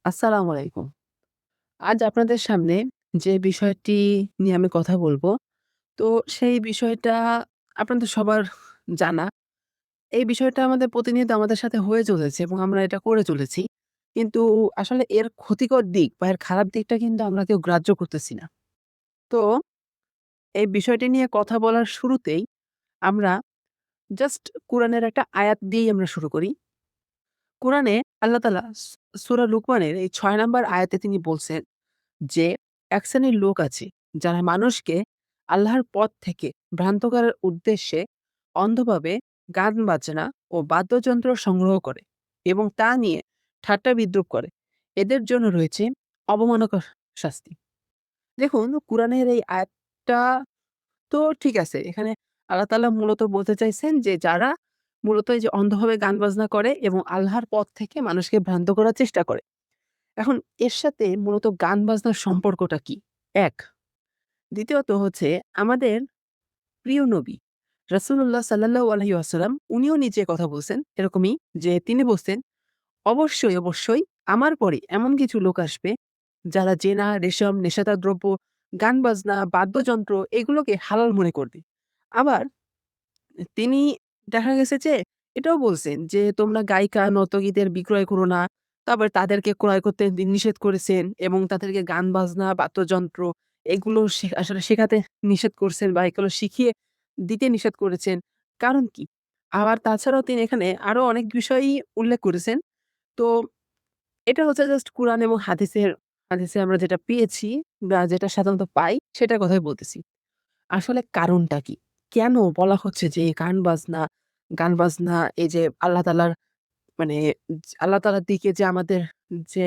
আসসালামু আলাইকুম। আজ আপনাদের সামনে যে বিষয়টি নিয়ে আমি কথা বলব, তো সেই বিষয়টা আপনাদের সবার জানা। এই বিষয়টা আমাদের প্রতিনিয়ত আমাদের সাথে হয়ে চলেছে এবং আমরা এটা করে চলেছি। কিন্তু আসলে এর ক্ষতিকর দিক বা এর খারাপ দিকটা কিন্তু আমরা কেউ গ্রাহ্য করতেছি না। তো এই বিষয়টি নিয়ে কথা বলার শুরুতেই আমরা জাস্ট কোরআনের একটা আয়াত দিয়েই আমরা শুরু করি। কোরআনে আল্লাহ তাআলা সূরা লুকমানের এই ৬ নাম্বার আয়াতে তিনি বলছেন যে এক শ্রেণীর লোক আছে যারা মানুষকে আল্লাহর পথ থেকে ভ্রান্ত করার উদ্দেশ্যে অন্ধভাবে গান বাজনা ও বাদ্যযন্ত্র সংগ্রহ করে এবং তা নিয়ে ঠাট্টা বিদ্রুপ করে। এদের জন্য রয়েছে অবমাননাকর শাস্তি। দেখুন কুরআনের এই আয়াতটা তো ঠিক আছে। এখানে আল্লাহ তাআলা মূলত বলতে চাইছেন যে যারা মূলত এই যে অন্ধভাবে গান বাজনা করে এবং আল্লাহর পথ থেকে মানুষকে ভ্রান্ত করার চেষ্টা করে। এখন এর সাথে মূলত গান বাজনার সম্পর্কটা কি? ১ দ্বিতীয়ত হচ্ছে আমাদের প্রিয় নবী রাসূলুল্লাহ সাল্লাল্লাহু আলাইহি ওয়াসাল্লাম উনিও নিজে কথা বলছেন এরকমই যে তিনি বলছেন, "অবশ্যই, অবশ্যই আমার পরে এমন কিছু লোক আসবে যারা জেনা, রেশম, নেশাদার দ্রব্য, গান বাজনা, বাদ্যযন্ত্র এগুলোকে হালাল মনে করবে।" আবার তিনি দেখা গেছে যে এটাও বলছেন যে, "তোমরা গায়িকা, নর্তকীদের বিক্রয় করো না।" তারপরে তাদেরকে ক্রয় করতে নিষেধ করেছেন এবং তাদেরকে গান-বাজনা, বাদ্যযন্ত্র এগুলো আসলে শেখাতে নিষেধ করছেন বা এগুলো শিখিয়ে দিতে নিষেধ করেছেন। কারণ কি? আবার তাছাড়াও তিনি এখানে আরো অনেক বিষয়ই উল্লেখ করেছেন। তো এটা হচ্ছে জাস্ট কুরআন এবং হাদিসে আমরা যেটা পেয়েছি বা যেটা সাধারণত পাই সেটার কথাই বলতেছি। আসলে কারণটা কি? কেন বলা হচ্ছে যে গান-বাজনা এই যে আল্লাহ তাআলার মানে আল্লাহ তাআলার দিকে যে আমাদের যে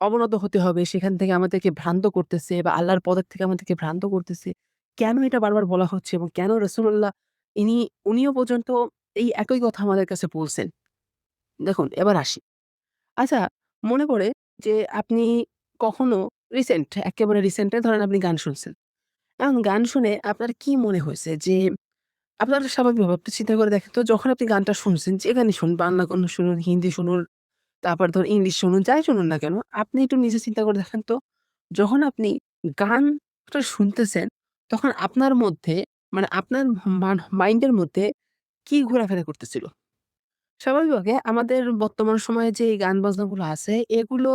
অবনত হতে হবে সেখান থেকে আমাদেরকে ভ্রান্ত করতেছে বা আল্লাহর পথের থেকে আমাদেরকে ভ্রান্ত করতেছে। কেন এটা বারবার বলা হচ্ছে এবং কেন রাসূলুল্লাহ উনিও পর্যন্ত এই একই কথা আমাদের কাছে বলছেন? দেখুন এবার আসি। আচ্ছা মনে পড়ে যে আপনি কখনো একেবারে রিসেন্ট এ ধরেন আপনি গান শুনছেন। এখন গান শুনে আপনার কি মনে হয়েছে যে আপনার স্বাভাবিকভাবে আপনি চিন্তা করে দেখেন তো যখন আপনি গানটা শুনছেন, যে গানই শুনুন, বাংলা গান শুনুন, হিন্দি শুনুন, তারপর ধরুন ইংলিশ শুনুন, যাই শুনুন না কেন, আপনি একটু নিজে চিন্তা করে দেখেন তো, যখন আপনি গানটা শুনতেছেন, তখন আপনার মধ্যে মানে আপনার মাইন্ডের মধ্যে কি ঘোরাফেরা করতেছিল? স্বাভাবিকভাবে আমাদের বর্তমান সময়ে যে এই গান বাজনাগুলো আছে, এগুলো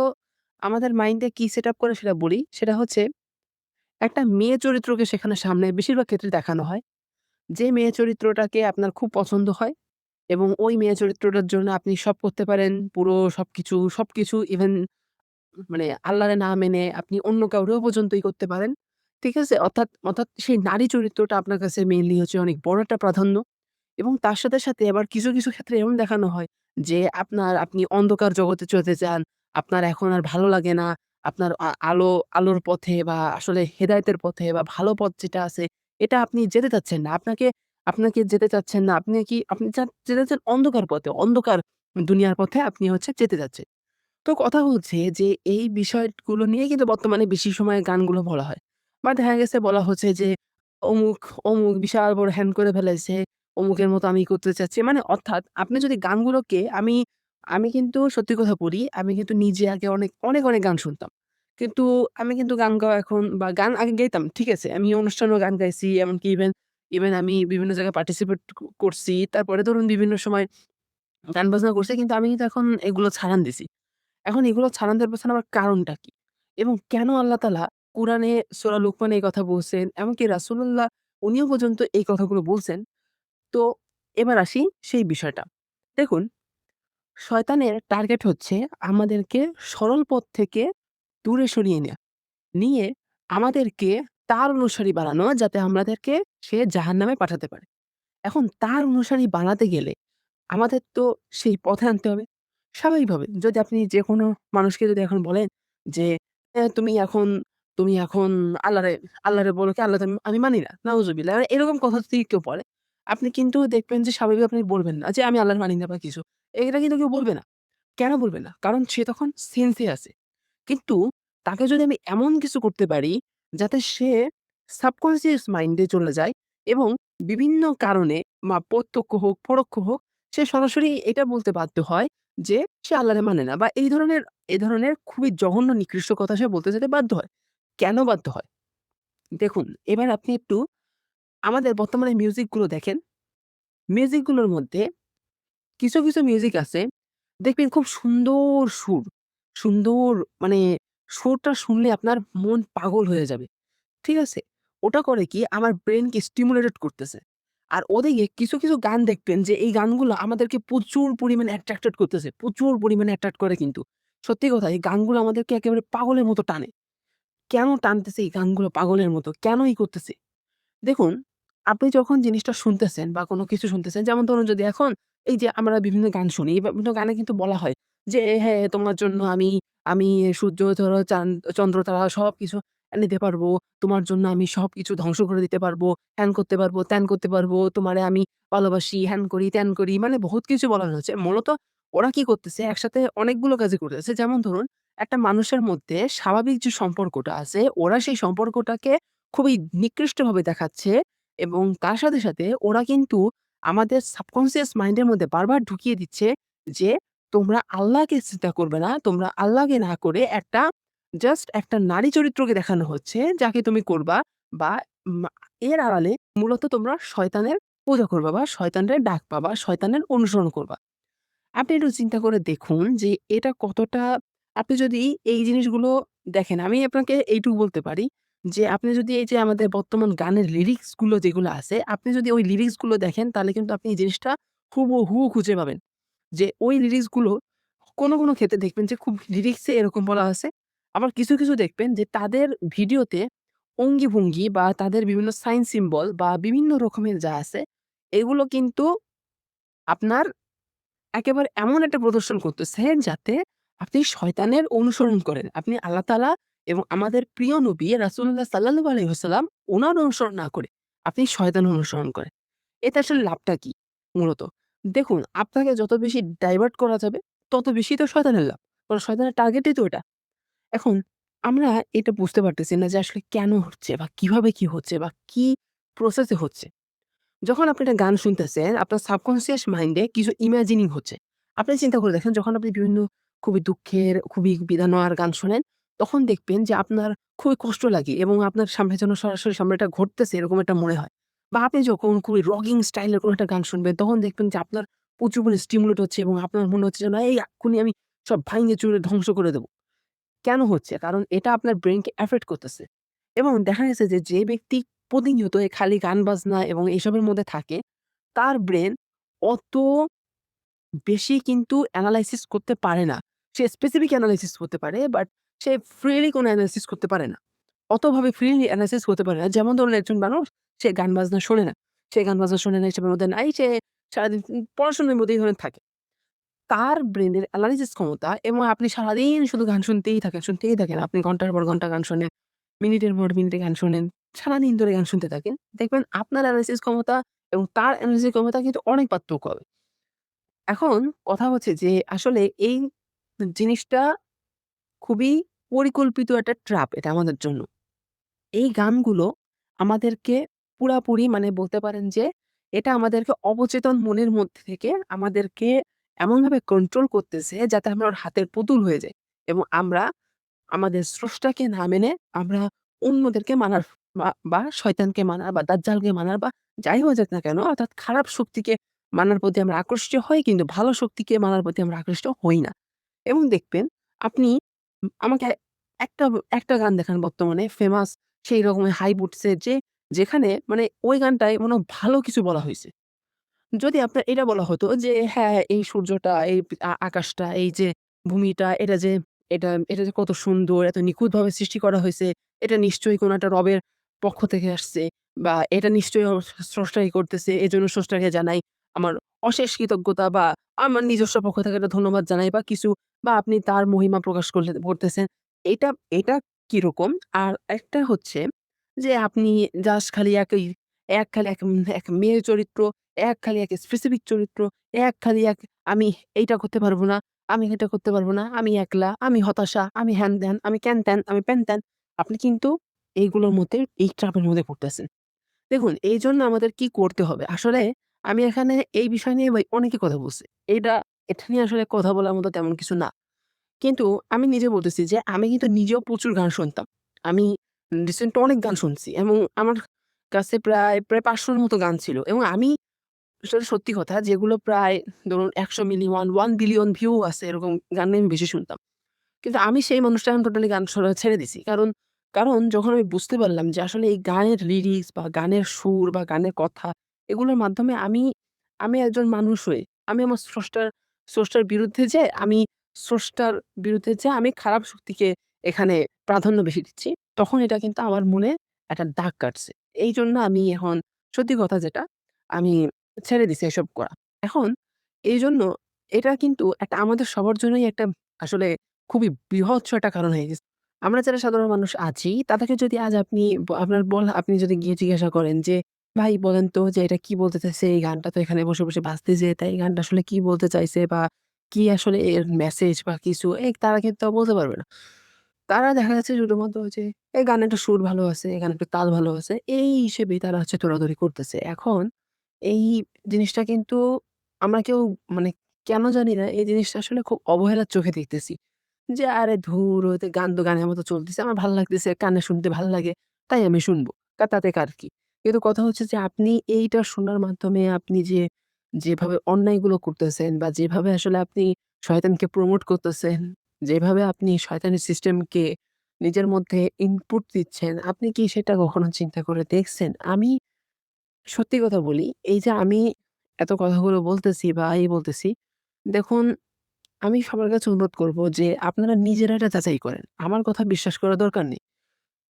আমাদের মাইন্ডে কি সেটআপ করে সেটা বলি। সেটা হচ্ছে একটা মেয়ে চরিত্রকে সেখানে সামনে বেশিরভাগ ক্ষেত্রে দেখানো হয়। যে মেয়ে চরিত্রটাকে আপনার খুব পছন্দ হয় এবং ওই মেয়ে চরিত্রটার জন্য আপনি সব করতে পারেন। পুরো সবকিছু ইভেন মানে আল্লাহরে না মেনে আপনি অন্য কাউরেও পর্যন্তই করতে পারেন। ঠিক আছে? অর্থাৎ সেই নারী চরিত্রটা আপনার কাছে মেইনলি হচ্ছে অনেক বড় একটা প্রাধান্য এবং তার সাথে আবার কিছু ক্ষেত্রে এমন দেখানো হয় যে আপনি অন্ধকার জগতে চলতে চান। আপনার এখন আর ভালো লাগে না। আপনার আলোর পথে বা আসলে হেদায়েতের পথে বা ভালো পথ যেটা আছে এটা আপনি যেতে চাচ্ছেন না। আপনাকে যেতে চাচ্ছেন না। আপনি যেতে চান অন্ধকার পথে। অন্ধকার দুনিয়ার পথে আপনি হচ্ছে যেতে চাচ্ছেন। তো কথা হচ্ছে যে এই বিষয়গুলো নিয়ে কিন্তু বর্তমানে বেশি সময় গানগুলো বলা হয়। বা দেখা গেছে বলা হচ্ছে যে অমুক, অমুক বিশাল বড় হ্যান করে ফেলাইছে। অমুকের মতো আমি করতে চাচ্ছি। মানে অর্থাৎ আপনি যদি গানগুলোকে আমি কিন্তু সত্যি কথা বলি, আমি কিন্তু নিজে আগে অনেক গান শুনতাম। কিন্তু আমি কিন্তু গান গাওয়া এখন বা গান আগে গাইতাম। ঠিক আছে? আমি অনুষ্ঠানেও গান গাইছি। এমনকি ইভেন আমি বিভিন্ন জায়গায় পার্টিসিপেট করছি। তারপরে ধরুন বিভিন্ন সময় গান বাজনা করছি। কিন্তু আমি কিন্তু এখন এগুলো ছাড়ান দিছি। এখন এগুলো ছাড়ান দেওয়ার পেছনে আবার কারণটা কি? এবং কেন আল্লাহ তাআলা কুরআনে সূরা লুকমানে এই কথা বলছেন, এমনকি রাসূলুল্লাহ উনিও পর্যন্ত এই কথাগুলো বলছেন। তো এবার আসি সেই বিষয়টা। দেখুন, শয়তানের টার্গেট হচ্ছে আমাদেরকে সরল পথ থেকে দূরে সরিয়ে নেয়া। নিয়ে আমাদেরকে তার অনুসারী বানানো যাতে আমাদেরকে সে জাহান্নামে পাঠাতে পারে। এখন তার অনুসারী বানাতে গেলে আমাদের তো সেই পথে আনতে হবে। স্বাভাবিকভাবে যদি আপনি যেকোনো মানুষকে যদি এখন বলেন যে, তুমি এখন আল্লাহরে বলো কি আল্লাহ তো আমি মানি না। নাউজুবিল্লাহ। এরকম কথা যদি কেউ বলে, আপনি কিন্তু দেখবেন যে স্বাভাবিক আপনি বলবেন না যে, "আমি আল্লাহর মানি না" বা কিছু। এটা কিন্তু কেউ বলবে না। কেন বলবে না? কারণ সে তখন সেন্সে আছে। কিন্তু তাকে যদি আমি এমন কিছু করতে পারি যাতে সে সাবকন্সিয়াস মাইন্ডে চলে যায় এবং বিভিন্ন কারণে প্রত্যক্ষ হোক, পরোক্ষ হোক, সে সরাসরি এটা বলতে বাধ্য হয় যে সে আল্লাহরে মানে না বা এই ধরনের খুবই জঘন্য নিকৃষ্ট কথা সে বলতে যেতে বাধ্য হয়। কেন বাধ্য হয়? দেখুন, এবার আপনি একটু আমাদের বর্তমানে মিউজিকগুলো দেখেন। মিউজিকগুলোর মধ্যে কিছু মিউজিক আছে, দেখবেন খুব সুন্দর সুর, সুন্দর মানে সুরটা শুনলে আপনার মন পাগল হয়ে যাবে। ঠিক আছে? ওটা করে কি আমার ব্রেইনকে স্টিমুলেটেড করতেছে। আর ওদিকে কিছু গান দেখবেন যে এই গানগুলো আমাদেরকে প্রচুর পরিমাণে অ্যাট্রাক্টেড করতেছে। প্রচুর পরিমাণে অ্যাট্রাক্ট করে কিন্তু। সত্যি কথা এই গানগুলো আমাদেরকে একেবারে পাগলের মতো টানে। কেন টানতেছে এই গানগুলো পাগলের মতো? কেনই করতেছে? দেখুন, আপনি যখন জিনিসটা শুনতেছেন বা কোনো কিছু শুনতেছেন, যেমন ধরুন যদি এখন এই যে আমরা বিভিন্ন গান শুনি, এই বিভিন্ন গানে কিন্তু বলা হয় যে, "হ্যাঁ, তোমার জন্য আমি সূর্য, ধরো চন্দ্র, তারা সবকিছু এনে দিতে পারবো। তোমার জন্য আমি সবকিছু ধ্বংস করে দিতে পারবো। হ্যান করতে পারবো, ত্যান করতে পারবো। তোমারে আমি ভালোবাসি, হ্যান করি, ত্যান করি।" মানে বহুত কিছু বলানো হচ্ছে। মূলত ওরা কি করতেছে? একসাথে অনেকগুলো কাজই করতেছে। যেমন ধরুন, একটা মানুষের মধ্যে স্বাভাবিক যে সম্পর্কটা আছে, ওরা সেই সম্পর্কটাকে খুবই নিকৃষ্টভাবে দেখাচ্ছে এবং তার সাথে ওরা কিন্তু আমাদের সাবকন্সিয়াস মাইন্ডের মধ্যে বারবার ঢুকিয়ে দিচ্ছে যে, তোমরা আল্লাহকে চিন্তা করবে না। তোমরা আল্লাহকে না করে জাস্ট একটা নারী চরিত্রকে দেখানো হচ্ছে, যাকে তুমি করবা বা মা এর আড়ালে মূলত তোমরা শয়তানের পূজা করবা বা শয়তানের ডাকবা বা শয়তানের অনুসরণ করবা। আপনি একটু চিন্তা করে দেখুন যে এটা কতটা, আপনি যদি এই জিনিসগুলো দেখেন, আমি আপনাকে এইটুকু বলতে পারি যে আপনি যদি এই যে আমাদের বর্তমান গানের লিরিক্স গুলো যেগুলো আছে, আপনি যদি ওই লিরিক্স গুলো দেখেন তাহলে কিন্তু আপনি এই জিনিসটা হুবহু খুঁজে পাবেন। যে ওই লিরিক্স গুলো কোনো ক্ষেত্রে দেখবেন যে খুব লিরিক্সে এরকম বলা আছে। আবার কিছু দেখবেন যে তাদের ভিডিওতে অঙ্গি-ভঙ্গি বা তাদের বিভিন্ন সাইন সিম্বল বা বিভিন্ন রকমের যা আছে, এগুলো কিন্তু আপনার একেবারে এমন একটা প্রদর্শন করতেছে যাতে আপনি শয়তানের অনুসরণ করেন। আপনি আল্লাহ তাআলা এবং আমাদের প্রিয় নবী রাসূলুল্লাহ সাল্লাল্লাহু আলাইহি ওয়াসাল্লাম উনার অনুসরণ না করে আপনি শয়তানের অনুসরণ করেন। এতে আসলে লাভটা কি? মূলত দেখুন, আপনাকে যত বেশি ডাইভার্ট করা যাবে তত বেশি তো শয়তানের লাভ। কারণ শয়তানের টার্গেটই তো এটা। এখন আমরা এটা বুঝতে পারতেছি না যে আসলে কেন হচ্ছে বা কিভাবে কি হচ্ছে বা কি প্রসেস এ হচ্ছে। যখন আপনি একটা গান শুনতেছেন, আপনার সাবকন্সিয়াস মাইন্ডে কিছু ইমাজিনিং হচ্ছে। আপনি চিন্তা করে দেখেন, যখন আপনি বিভিন্ন খুবই দুঃখের, খুবই বেদনার গান শোনেন, তখন দেখবেন যে আপনার খুবই কষ্ট লাগে এবং আপনার সামনে যেন সরাসরি সামনে এটা ঘটতেছে এরকম একটা মনে হয়। বা আপনি যখন খুবই রকিং স্টাইল এর কোনো একটা গান শুনবেন, তখন দেখবেন যে আপনার প্রচুর পরিমাণে স্টিমুলেট হচ্ছে এবং আপনার মনে হচ্ছে যেন এই এক্ষুনি আমি সব ভাইঙে চুরে ধ্বংস করে দেব। কেন হচ্ছে? কারণ এটা আপনার ব্রেইনকে এফেক্ট করতেছে। এবং দেখা গেছে যে, যে ব্যক্তি প্রতিনিয়ত এই খালি গান-বাজনা এবং এসবের মধ্যে থাকে, তার ব্রেন অত বেশি কিন্তু এনালাইসিস করতে পারে না। সে স্পেসিফিক এনালাইসিস করতে পারে, বাট সে ফ্রিলি কোনো এনালাইসিস করতে পারে না। অতভাবে ফ্রিলি এনালাইসিস করতে পারে না। যেমন ধরুন, একজন মানুষ সে গান-বাজনা শোনে না। সে গান-বাজনা শোনে না, এসবের মধ্যে নাই। সে সারাদিন পড়াশোনার মধ্যেই ধরেন থাকে। তার ব্রেইনের এনালাইসিস ক্ষমতা, এবং আপনি সারাদিন শুধু গান শুনতেই থাকেন। আপনি ঘন্টার পর ঘন্টা গান শোনেন, মিনিটের পর মিনিটে গান শোনেন। সারাদিন ধরে গান শুনতে থাকেন। দেখবেন আপনার এনালাইসিস ক্ষমতা এবং তার এনালাইসিস ক্ষমতা কিন্তু অনেক পার্থক্য হবে। এখন কথা হচ্ছে যে আসলে এই জিনিসটা খুবই পরিকল্পিত একটা ট্র্যাপ এটা আমাদের জন্য। এই গানগুলো আমাদেরকে পুরাপুরি মানে বলতে পারেন যে এটা আমাদেরকে অবচেতন মনের মধ্যে থেকে আমাদেরকে এমনভাবে কন্ট্রোল করতেছে যাতে আমরা ওর হাতের পুতুল হয়ে যাই এবং আমরা আমাদের স্রষ্টাকে না মেনে আমরা অন্যদেরকে মানার বা শয়তানকে মানার বা দাজ্জালকে মানার বা যাই হয়ে যাক না কেন, অর্থাৎ খারাপ শক্তিকে মানার প্রতি আমরা আকৃষ্ট হই, কিন্তু ভালো শক্তিকে মানার প্রতি আমরা আকৃষ্ট হই না। এবং দেখবেন আপনি আমাকে একটা একটা গান দেখান বর্তমানে ফেমাস সেই রকমের হাইপ উঠছে যে যেখানে মানে ওই গানটায় মনে হয় ভালো কিছু বলা হইছে। যদি আপনার এটা বলা হতো যে হ্যাঁ, এই সূর্যটা, এই আকাশটা, এই যে ভূমিটা, এটা যে কত সুন্দর, এত নিখুঁতভাবে সৃষ্টি করা হইছে। এটা নিশ্চয়ই কোনো একটা রবের পক্ষ থেকে আসছে বা এটা নিশ্চয়ই স্রষ্টাই করতেছে। এজন্য স্রষ্টাকে জানাই আমার অশেষ কৃতজ্ঞতা বা আমার নিজস্ব পক্ষ থেকে একটা ধন্যবাদ জানাই বা কিছু, বা আপনি তার মহিমা প্রকাশ করতেছেন। এটা এটা কিরকম? আর একটা হচ্ছে যে আপনি জাস্ট খালি এক খালি এক এক মেয়ে চরিত্র, এক খালি এক স্পেসিফিক চরিত্র, এক খালি এক আমি এইটা করতে পারব না, আমি এটা করতে পারব না, আমি একলা, আমি হতাশা, আমি হ্যান-ত্যান, আমি ক্যান-ত্যান, আমি প্যান-ত্যান। আপনি কিন্তু এইগুলোর মধ্যে এই ট্র্যাপের মধ্যে পড়তেছেন। দেখুন, এইজন্য আমাদের কি করতে হবে? আসলে আমি এখানে এই বিষয় নিয়ে ভাই অনেকই কথা বলছি। এইটা এটা নিয়ে আসলে কথা বলার মতো তেমন কিছু না। কিন্তু আমি নিজে বলতেছি যে আমি কিন্তু নিজেও প্রচুর গান শুনতাম। আমি রিসেন্ট অনেক গান শুনছি এবং আমার কাছে প্রায় ৫০০ র মতো গান ছিল এবং আমি আসলে সত্যি কথা যেগুলো প্রায় ধরুন ১০০ মিলিয়ন, 1 বিলিয়ন ভিউ আছে এরকম গান আমি বেশি শুনতাম। কিন্তু আমি সেই মানুষটা এখন টোটালি গান শোনা ছেড়ে দিছি। কারণ যখন আমি বুঝতে পারলাম যে আসলে এই গানের লিরিক্স বা গানের সুর বা গানের কথা এগুলোর মাধ্যমে আমি একজন মানুষ হয়ে আমি আমার স্রষ্টার বিরুদ্ধে যেয়ে স্রষ্টার বিরুদ্ধে যেয়ে আমি খারাপ শক্তিকে এখানে প্রাধান্য বেশি দিচ্ছি। তখন এটা কিন্তু আমার মনে একটা দাগ কাটছে। এইজন্য আমি এখন সত্যি কথা যেটা আমি ছেড়ে দিছি এসব করা। এখন এইজন্য এটা কিন্তু একটা আমাদের সবার জন্যই একটা আসলে খুবই বৃহৎ একটা কারণ হয়ে গেছে। আমরা যারা সাধারণ মানুষ আছি, তাদেরকে যদি আজ আপনি আপনি যদি গিয়ে জিজ্ঞাসা করেন যে, "ভাই বলেন তো যে এটা কি বলতে চাইছে? এই গানটা তো এখানে বসে বাজতেছে। তাই এই গানটা আসলে কি বলতে চাইছে বা কি আসলে এর মেসেজ বা কিছু?" তারা কিন্তু তাও বলতে পারবে না। তারা দেখা যাচ্ছে শুধুমাত্র যে এই গানের একটা সুর ভালো আছে, এই গানের একটু তাল ভালো আছে। এই হিসেবেই তারা হচ্ছে দৌড়াদৌড়ি করতেছে। এখন এই জিনিসটা কিন্তু আমরা কেউ মানে কেন জানি না এই জিনিসটা আসলে খুব অবহেলার চোখে দেখতেছি। যে আরে ধুর ওতে গান তো গানের মতো চলতেছে। আমার ভাল লাগতেছে, কানে শুনতে ভাল লাগে। তাই আমি শুনবো। তাতে কার কি? কিন্তু কথা হচ্ছে যে আপনি এইটা শোনার মাধ্যমে আপনি যেভাবে অন্যায়গুলো করতেছেন বা যেভাবে আসলে আপনি শয়তানকে প্রমোট করতেছেন, যেভাবে আপনি শয়তানের সিস্টেমকে নিজের মধ্যে ইনপুট দিচ্ছেন, আপনি কি সেটা কখনো চিন্তা করে দেখছেন? আমি সত্যি কথা বলি, এই যে আমি এত কথাগুলো বলতেছি বা বলতেছি, দেখুন আমি সবার কাছে অনুরোধ করব যে আপনারা নিজেরা এটা যাচাই করেন। আমার কথা বিশ্বাস করার দরকার নেই।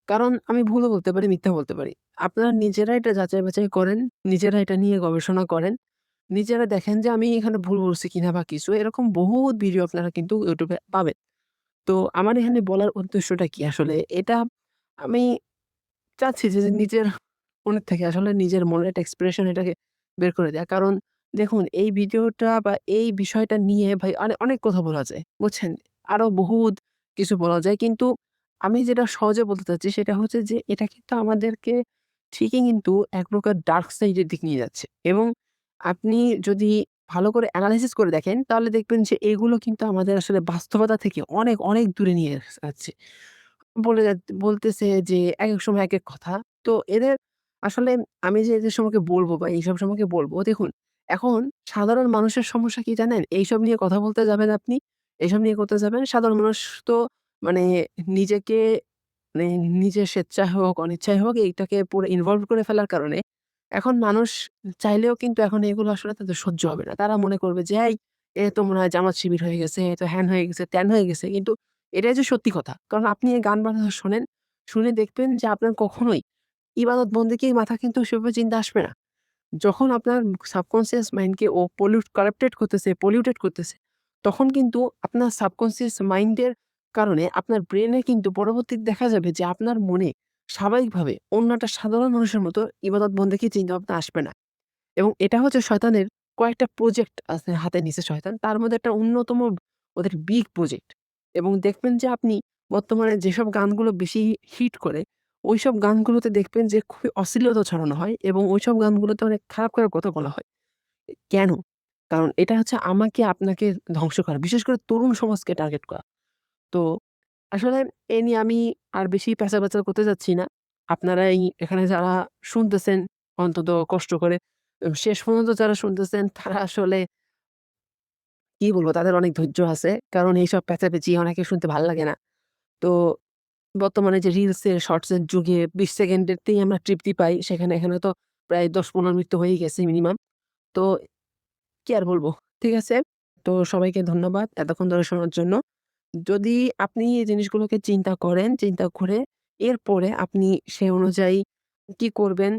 কারণ আমি ভুলও বলতে পারি, মিথ্যা বলতে পারি। আপনারা নিজেরা এটা যাচাই-বাছাই করেন, নিজেরা এটা নিয়ে গবেষণা করেন। নিজেরা দেখেন যে আমি এখানে ভুল বলছি কিনা বা কিছু। এরকম বহুত ভিডিও আপনারা কিন্তু YouTube এ পাবেন। তো আমার এখানে বলার উদ্দেশ্যটা কি আসলে? এটা আমি চাচ্ছি যে নিজের মনের থেকে আসলে নিজের মনের একটা এক্সপ্রেশন এটাকে বের করে দেয়া। কারণ দেখুন এই ভিডিওটা বা এই বিষয়টা নিয়ে ভাই অনেক কথা বলা যায়। বুঝছেন? আরো বহুত কিছু বলা যায়। কিন্তু আমি যেটা সহজে বলতে চাচ্ছি সেটা হচ্ছে যে এটা কিন্তু আমাদেরকে ঠিকই কিন্তু এক প্রকার ডার্ক সাইড এর দিকে নিয়ে যাচ্ছে। এবং আপনি যদি ভালো করে এনালাইসিস করে দেখেন তাহলে দেখবেন যে এগুলো কিন্তু আমাদের আসলে বাস্তবতা থেকে অনেক দূরে নিয়ে যাচ্ছে। বলে যাত বলতেছে যে একেক সময় একেক কথা। তো এদের আসলে আমি যে এদের সম্পর্কে বলব বা এইসব সম্পর্কে বলব, দেখুন এখন সাধারণ মানুষের সমস্যা কি জানেন? এইসব নিয়ে কথা বলতে যাবেন আপনি, এসব নিয়ে করতে যাবেন, সাধারণ মানুষ তো মানে নিজেকে মানে নিজের স্বেচ্ছায় হোক, অনিচ্ছায় হোক এইটাকে পুরো ইনভলভ করে ফেলার কারণে এখন মানুষ চাইলেও কিন্তু এখন এগুলো আসলে তাদের সহ্য হবে না। তারা মনে করবে যে, এ তো মনে হয় জামাত শিবির হয়ে গেছে, এ তো হ্যান হয়ে গেছে, ত্যান হয়ে গেছে।" কিন্তু এটাই যে সত্যি কথা। কারণ আপনি এই গান বাজনা শোনেন, শুনে দেখবেন যে আপনার কখনোই ইবাদত বন্দেগীর মাথা কিন্তু সেভাবে চিন্তা আসবে না। যখন আপনার সাবকন্সিয়াস মাইন্ডকে ও পলিউটেড করতেছে, তখন কিন্তু আপনার সাবকন্সিয়াস মাইন্ডের কারণে আপনার ব্রেইনে কিন্তু পরবর্তীতে দেখা যাবে যে আপনার মনে স্বাভাবিকভাবে অন্য একটা সাধারণ মানুষের মতো ইবাদত বন্দেগীর চিন্তাভাবনা আসবে না। এবং এটা হচ্ছে শয়তানের কয়েকটা প্রজেক্ট আছে হাতে নিছে শয়তান। তার মধ্যে একটা অন্যতম ওদের বিগ প্রজেক্ট। এবং দেখবেন যে আপনি বর্তমানে যেসব গানগুলো বেশি হিট করে, ওইসব গানগুলোতে দেখবেন যে খুবই অশ্লীলতা ছড়ানো হয় এবং ওইসব গানগুলোতে অনেক খারাপ কথা বলা হয়। কেন? কারণ এটা হচ্ছে আমাকে আপনাকে ধ্বংস করা। বিশেষ করে তরুণ সমাজকে টার্গেট করা। তো আসলে এ নিয়ে আমি আর বেশি পেঁচাল করতে চাচ্ছি না। আপনারা এখানে যারা শুনতেছেন অন্তত কষ্ট করে শেষ পর্যন্ত যারা শুনতেছেন তারা আসলে কি বলবো তাদের অনেক ধৈর্য আছে। কারণ এইসব পেঁচাপেচি অনেকের শুনতে ভাল লাগে না। তো বর্তমানে যে রিলসের, শর্টসের যুগে ২০ সেকেন্ডেরতেই আমরা তৃপ্তি পাই। এখানে তো প্রায় ১০-১৫ মিনিট তো হয়েই গেছে মিনিমাম। তো কি আর বলব? ঠিক আছে? তো সবাইকে ধন্যবাদ এতক্ষণ ধরে শোনার জন্য। যদি আপনি এই জিনিসগুলোকে চিন্তা করেন, চিন্তা করে এরপরে আপনি সে অনুযায়ী কি করবেন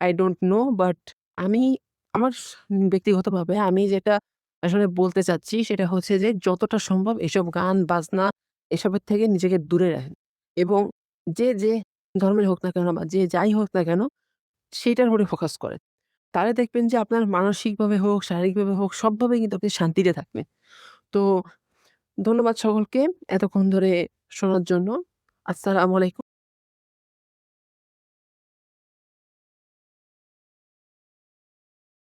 I don't know বাট আমি আমার ব্যক্তিগতভাবে আমি যেটা আসলে বলতে চাচ্ছি সেটা হচ্ছে যে যতটা সম্ভব এসব গান, বাজনা এসবের থেকে নিজেকে দূরে রাখেন। এবং যে ধর্মের হোক না কেন বা যে যাই হোক না কেন সেটার উপরে ফোকাস করেন। তাহলে দেখবেন যে আপনার মানসিকভাবে হোক, শারীরিকভাবে হোক সবভাবেই কিন্তু আপনি শান্তিতে থাকবেন। তো ধন্যবাদ সকলকে এতক্ষণ ধরে শোনার জন্য। আসসালামু আলাইকুম।